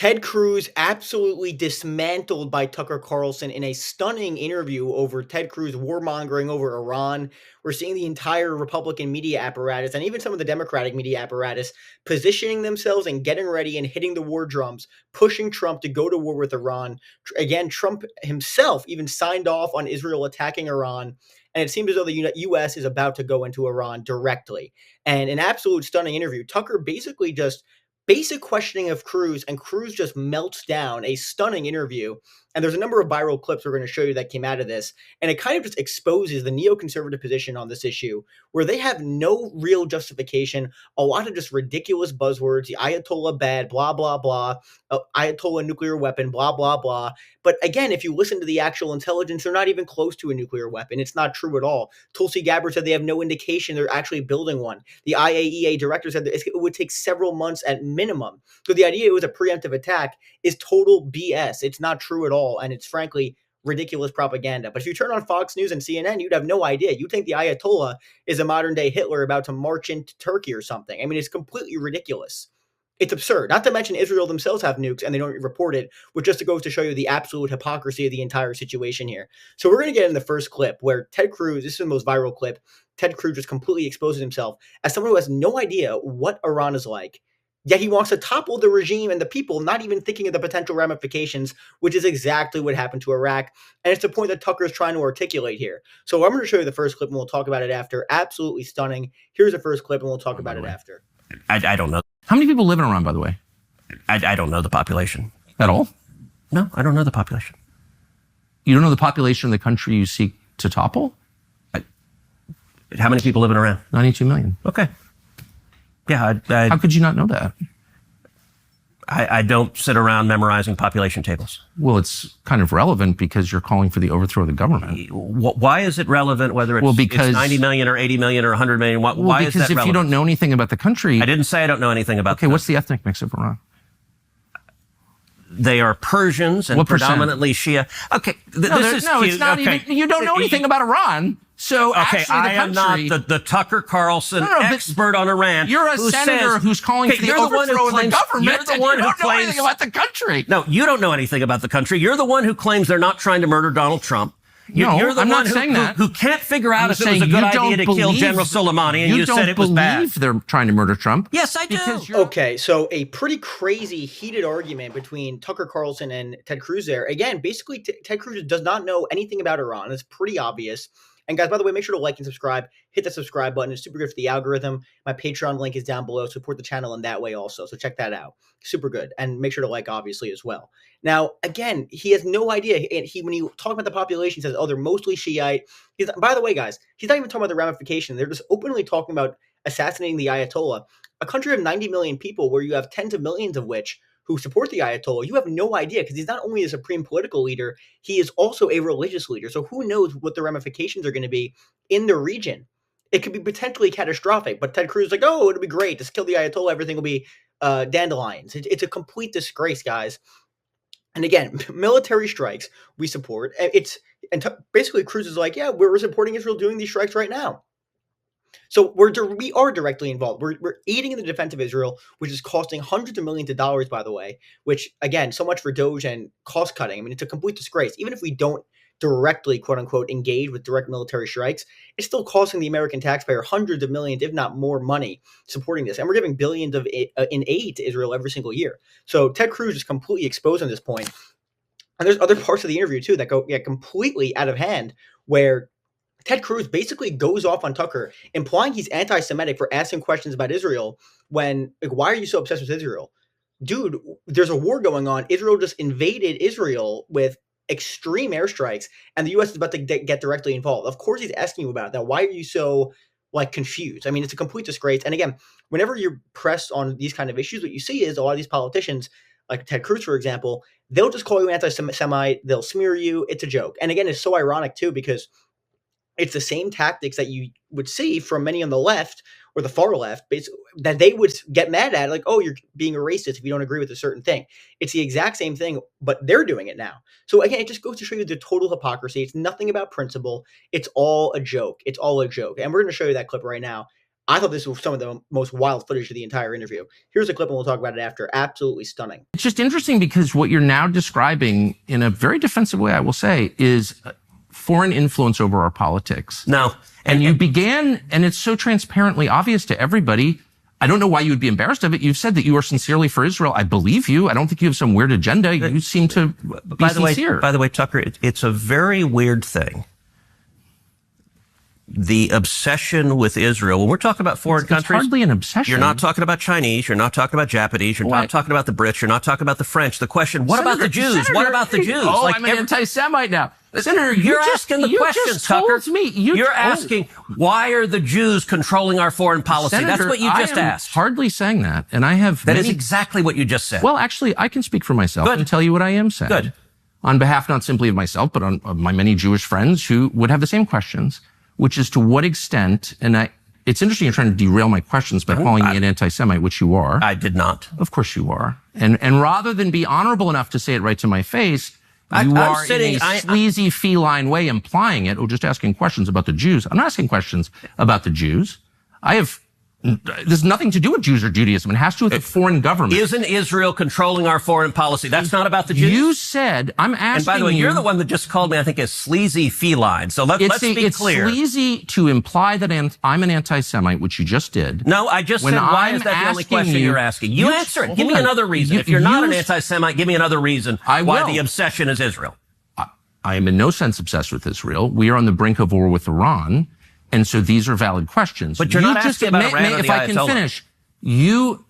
Ted Cruz absolutely dismantled by Tucker Carlson in a stunning interview over Ted Cruz warmongering over Iran. We're seeing the entire Republican media apparatus and even some of the Democratic media apparatus positioning themselves and getting ready and hitting the war drums, pushing Trump to go to war with Iran. Again, Trump himself even signed off on Israel attacking Iran. And it seems as though the U.S. is about to go into Iran directly. And an absolute stunning interview. Tucker basically just basic questioning of Cruz, and Cruz just melts down. A stunning interview. And there's a number of viral clips we're going to show you that came out of this. And it kind of just exposes the neoconservative position on this issue, where they have no real justification, a lot of just ridiculous buzzwords, the Ayatollah bad, blah, blah, blah, Ayatollah nuclear weapon, blah, blah, blah. But again, if you listen to the actual intelligence, they're not even close to a nuclear weapon. It's not true at all. Tulsi Gabbard said they have no indication they're actually building one. The IAEA director said that it would take several months at minimum. So the idea it was a preemptive attack is total BS. It's not true at all, and it's frankly ridiculous propaganda. But if you turn on Fox News and CNN, you'd have no idea. You'd think the Ayatollah is a modern-day Hitler about to march into Turkey or something. I mean, it's completely ridiculous. It's absurd. Not to mention Israel themselves have nukes and they don't report it, which just goes to show you the absolute hypocrisy of the entire situation here. So we're going to get in the first clip where Ted Cruz, this is the most viral clip, Ted Cruz just completely exposes himself as someone who has no idea what Iran is like. Yet he wants to topple the regime and the people, not even thinking of the potential ramifications, which is exactly what happened to Iraq. And it's the point that Tucker is trying to articulate here. So I'm going to show you the first clip and we'll talk about it after. Absolutely stunning. Here's the first clip and we'll talk about it after. I don't know. How many people live in Iran, by the way? I don't know the population. At all? No, I don't know the population. You don't know the population of the country you seek to topple? How many people live in Iran? 92 million. Okay. Yeah, How could you not know that? I don't sit around memorizing population tables. Well, it's kind of relevant because you're calling for the overthrow of the government. Why is it relevant whether it's, because, it's 90 million or 80 million or 100 million? Why is that relevant? Because if you don't know anything about the country... I didn't say I don't know anything about Okay, what's the ethnic mix of Iran? They are Persians and predominantly Shia. Okay, it's not even... You don't know anything about Iran. So actually, I am not the Tucker Carlson expert on Iran. You're a senator who's calling for the overthrow of the government. You're the one who don't know anything about the country. No, you don't know anything about the country. You're the one who claims they're not trying to murder Donald Trump. You're the I'm one not saying that. who can't figure out if it was a good idea to kill General Soleimani, and you said it was bad. You don't believe they're trying to murder Trump? Yes, I do. Okay, so a pretty crazy, heated argument between Tucker Carlson and Ted Cruz there. Again, basically, Ted Cruz does not know anything about Iran. It's pretty obvious. And guys, by the way, make sure to like and subscribe. Hit the subscribe button. It's super good for the algorithm. My Patreon link is down below. Support the channel in that way also. So check that out. Super good. And make sure to like, obviously, as well. Now, again, he has no idea. And when you talk about the population, he says, oh, they're mostly Shiite. By the way, guys, he's not even talking about the ramifications. They're just openly talking about assassinating the Ayatollah. A country of 90 million people where you have tens of millions of which who support the Ayatollah, you have no idea because he's not only a supreme political leader, he is also a religious leader. So who knows what the ramifications are going to be in the region. It could be potentially catastrophic, but Ted Cruz is like, oh, it'll be great. Just kill the Ayatollah. Everything will be dandelions. It's a complete disgrace, guys. And again, military strikes we support. Basically Cruz is like, yeah, we're supporting Israel doing these strikes right now. So we are directly involved. We're aiding in the defense of Israel, which is costing hundreds of millions of dollars, by the way, which, again, so much for Doge and cost cutting. I mean, it's a complete disgrace. Even if we don't directly, quote unquote, engage with direct military strikes, it's still costing the American taxpayer hundreds of millions, if not more money supporting this. And we're giving billions in aid to Israel every single year. So Ted Cruz is completely exposed on this point. And there's other parts of the interview, too, that go completely out of hand, where Ted Cruz basically goes off on Tucker, implying he's anti-Semitic for asking questions about Israel when, like, why are you so obsessed with Israel? Dude, there's a war going on. Israel just invaded Israel with extreme airstrikes, and the U.S. is about to get directly involved. Of course he's asking you about that. Why are you so, confused? I mean, it's a complete disgrace. And again, whenever you're pressed on these kind of issues, what you see is a lot of these politicians, like Ted Cruz, for example, they'll just call you anti-Semite. They'll smear you. It's a joke. And again, it's so ironic, too, because it's the same tactics that you would see from many on the left or the far left that they would get mad at, like, oh, you're being a racist if you don't agree with a certain thing. It's the exact same thing, but they're doing it now. So again, it just goes to show you the total hypocrisy. It's nothing about principle. It's all a joke. It's all a joke. And we're going to show you that clip right now. I thought this was some of the most wild footage of the entire interview. Here's a clip and we'll talk about it after. Absolutely stunning. It's just interesting because what you're now describing in a very defensive way, I will say, is foreign influence over our politics. No. And you began, and it's so transparently obvious to everybody. I don't know why you would be embarrassed of it. You've said that you are sincerely for Israel. I believe you. I don't think you have some weird agenda. You seem to be sincere. By the way, Tucker, it's a very weird thing. The obsession with Israel, when we're talking about foreign countries, it's hardly an obsession. You're not talking about Chinese, you're not talking about Japanese, you're not talking about the Brits, you're not talking about the French. The question, what about the Jews? What about the Jews? Oh, I'm an anti-Semite now. Senator, you're asking the questions, Tucker. You're asking, why are the Jews controlling our foreign policy? Senator, that's what you just asked. Hardly saying that, and I have. That is exactly what you just said. Well, actually, I can speak for myself and tell you what I am saying. Good. On behalf not simply of myself, but on of my many Jewish friends who would have the same questions, which is to what extent, and it's interesting you're trying to derail my questions by calling me an anti-Semite, which you are. I did not. Of course you are. And rather than be honorable enough to say it right to my face, you are in a sleazy feline way implying it or just asking questions about the Jews. I'm not asking questions about the Jews. There's nothing to do with Jews or Judaism. It has to do with the foreign government. Isn't Israel controlling our foreign policy? That's not about the Jews? You said, I'm asking you. And by the way, you're the one that just called me, I think, a sleazy feline. So let's be clear. It's sleazy to imply that I'm an anti-Semite, which you just did. No, I just said, why is that the only question you're asking? You answer it. Give me another reason. If you're not an anti-Semite, give me another reason why the obsession is Israel. I am in no sense obsessed with Israel. We are on the brink of war with Iran. And so these are valid questions. But you're not asking about Iran or the If I can finish, you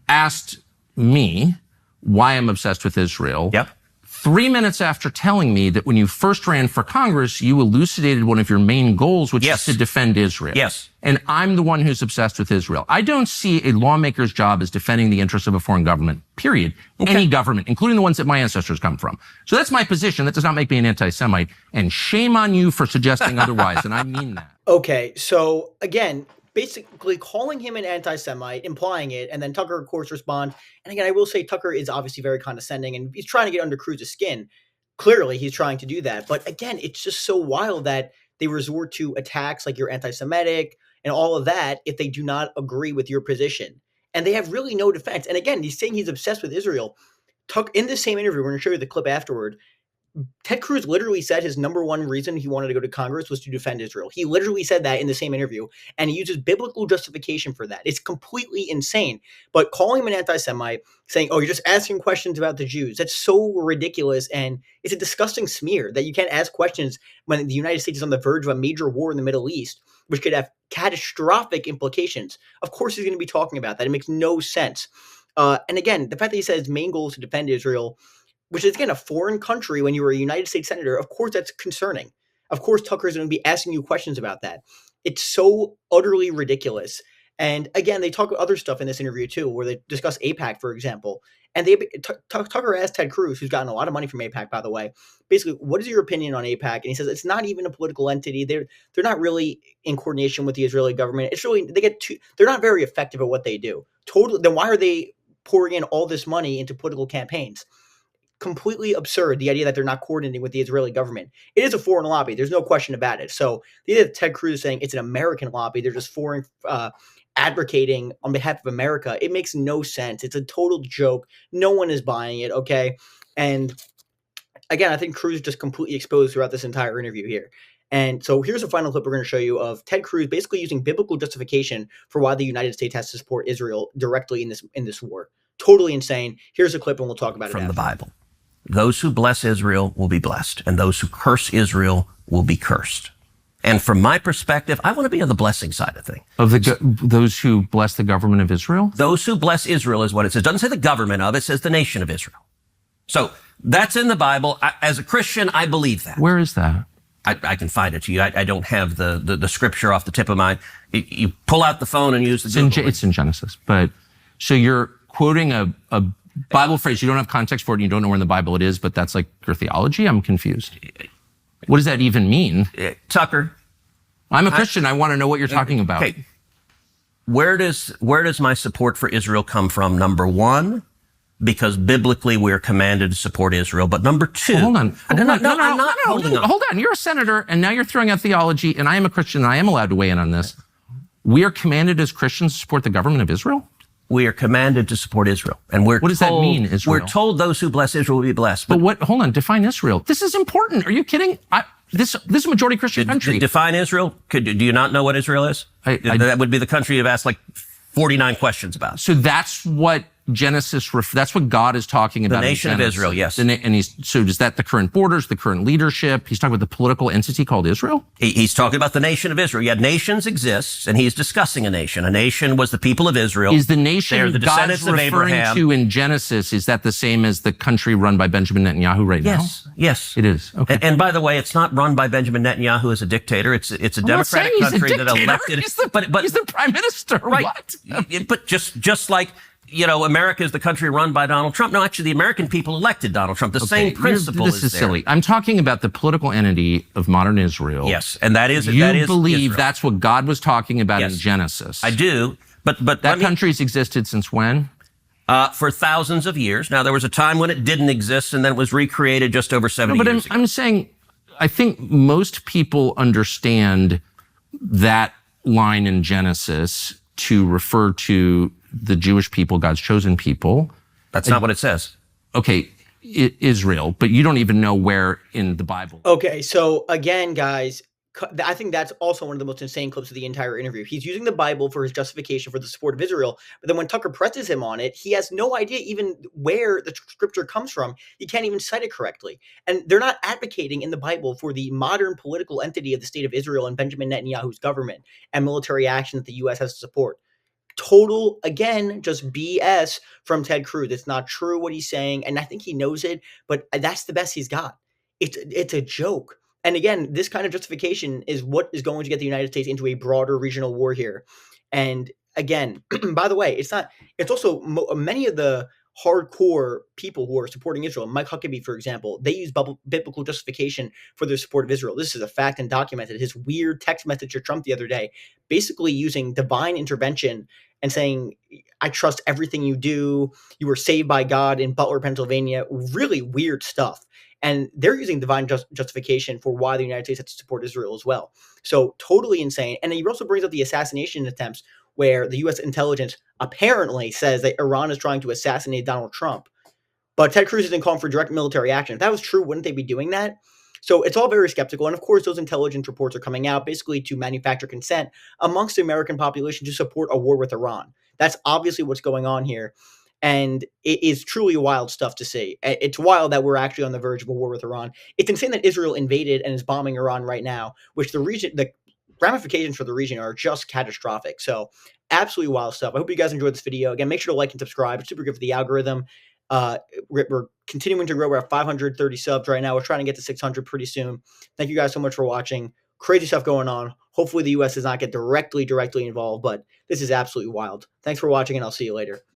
asked me why I'm obsessed with Israel. Yep. 3 minutes after telling me that when you first ran for Congress, you elucidated one of your main goals, which is to defend Israel. Yes. And I'm the one who's obsessed with Israel. I don't see a lawmaker's job as defending the interests of a foreign government, period. Okay. Any government, including the ones that my ancestors come from. So that's my position. That does not make me an anti-Semite. And shame on you for suggesting otherwise. And I mean that. Okay, so again, basically calling him an anti-Semite, implying it, and then Tucker, of course, responds. And again, I will say Tucker is obviously very condescending, and he's trying to get under Cruz's skin. Clearly, he's trying to do that. But again, it's just so wild that they resort to attacks like you're anti-Semitic and all of that if they do not agree with your position. And they have really no defense. And again, he's saying he's obsessed with Israel. In the same interview, we're going to show you the clip afterward, Ted Cruz literally said his number one reason he wanted to go to Congress was to defend Israel. He literally said that in the same interview, and he uses biblical justification for that. It's completely insane. But calling him an anti-Semite, saying, oh, you're just asking questions about the Jews, that's so ridiculous, and it's a disgusting smear that you can't ask questions when the United States is on the verge of a major war in the Middle East, which could have catastrophic implications. Of course he's going to be talking about that. It makes no sense. And again, the fact that he said his main goal is to defend Israel, which is, again, a foreign country when you were a United States senator, of course that's concerning. Of course Tucker's going to be asking you questions about that. It's so utterly ridiculous. And again, they talk about other stuff in this interview too, where they discuss AIPAC, for example. And Tucker asked Ted Cruz, who's gotten a lot of money from AIPAC, by the way, basically, what is your opinion on AIPAC? And he says it's not even a political entity. They're not really in coordination with the Israeli government. It's really, they're not very effective at what they do. Totally. Then why are they pouring in all this money into political campaigns? Completely absurd, the idea that they're not coordinating with the Israeli government. It is a foreign lobby. There's no question about it. So the idea that Ted Cruz is saying it's an American lobby, they're just foreign advocating on behalf of America, it makes no sense. It's a total joke. No one is buying it, okay? And again, I think Cruz just completely exposed throughout this entire interview here. And so here's a final clip we're going to show you of Ted Cruz basically using biblical justification for why the United States has to support Israel directly in this war. Totally insane. Here's a clip and we'll talk about it from after. The Bible. Those who bless Israel will be blessed, and those who curse Israel will be cursed. And from my perspective, I want to be on the blessing side of things. Of those who bless the government of Israel? Those who bless Israel is what it says. It doesn't say the government of, it says the nation of Israel. So that's in the Bible. As a Christian, I believe that. Where is that? I can find it to you. I don't have the scripture off the tip of my. You pull out the phone and use the Google. It's in Genesis. But so you're quoting a Bible phrase. You don't have context for it and you don't know where in the Bible it is, but that's like your theology? I'm confused. What does that even mean? Tucker. I'm a Christian. I want to know what you're talking about. Okay. Where does my support for Israel come from? Number one, because biblically we're commanded to support Israel. But number two. Well, hold on. I'm not holding on. Hold on. You're a senator and now you're throwing out theology and I am a Christian and I am allowed to weigh in on this. We are commanded as Christians to support the government of Israel? We are commanded to support Israel. And what does that mean, Israel? We're told those who bless Israel will be blessed. But hold on, define Israel. This is important. Are you kidding? This is a majority Christian country. Define Israel? Do you not know what Israel is? That would be the country you've asked like 49 questions about. So that's what Genesis, that's what God is talking about. The nation of Israel, yes. So is that the current borders, the current leadership? He's talking about the political entity called Israel? He's talking about the nation of Israel. Yeah, nations exist, and he's discussing a nation. A nation was the people of Israel. Is the nation They're the descendants God's of referring Abraham. to in Genesis, is that the same as the country run by Benjamin Netanyahu right now? Yes. It is. Okay. And by the way, it's not run by Benjamin Netanyahu as a dictator. It's a democratic country that elected. He's the prime minister. Right. What? But just like, America is the country run by Donald Trump. No, actually, the American people elected Donald Trump. The same principle This is silly. I'm talking about the political entity of modern Israel. Yes, and that is You believe Israel. That's what God was talking about in Genesis. I do, but that country's existed since when? For thousands of years. Now, there was a time when it didn't exist, and then it was recreated just over 70 years ago. I'm saying, I think most people understand that line in Genesis to refer to the Jewish people, God's chosen people. That's not what it says. Okay, Israel, but you don't even know where in the Bible. Okay, so again, guys, I think that's also one of the most insane clips of the entire interview. He's using the Bible for his justification for the support of Israel, but then when Tucker presses him on it, he has no idea even where the scripture comes from. He can't even cite it correctly. And they're not advocating in the Bible for the modern political entity of the state of Israel and Benjamin Netanyahu's government and military action that the U.S. has to support. Total, again, just BS from Ted Cruz. It's not true what he's saying, and I think he knows it, but that's the best he's got. It's a joke. And again, this kind of justification is what is going to get the United States into a broader regional war here. And again, by the way, it's also many of the hardcore people who are supporting Israel, Mike Huckabee, for example, they use biblical justification for their support of Israel. This is a fact and documented. His weird text message to Trump the other day, basically using divine intervention and saying, I trust everything you do. You were saved by God in Butler, Pennsylvania. Really weird stuff. And they're using divine justification for why the United States has to support Israel as well. So totally insane. And he also brings up the assassination attempts where the U.S. intelligence apparently says that Iran is trying to assassinate Donald Trump. But Ted Cruz isn't calling for direct military action. If that was true, wouldn't they be doing that? So it's all very skeptical. And of course, those intelligence reports are coming out basically to manufacture consent amongst the American population to support a war with Iran. That's obviously what's going on here. And it is truly wild stuff to see. It's wild that we're actually on the verge of a war with Iran. It's insane that Israel invaded and is bombing Iran right now, which the ramifications for the region are just catastrophic. So absolutely wild stuff. I hope you guys enjoyed this video. Again, make sure to like and subscribe. It's super good for the algorithm. We're continuing to grow. We're at 530 subs right now. We're trying to get to 600 pretty soon. Thank you guys so much for watching. Crazy stuff going on. Hopefully the U.S. does not get directly involved, but this is absolutely wild. Thanks for watching, and I'll see you later.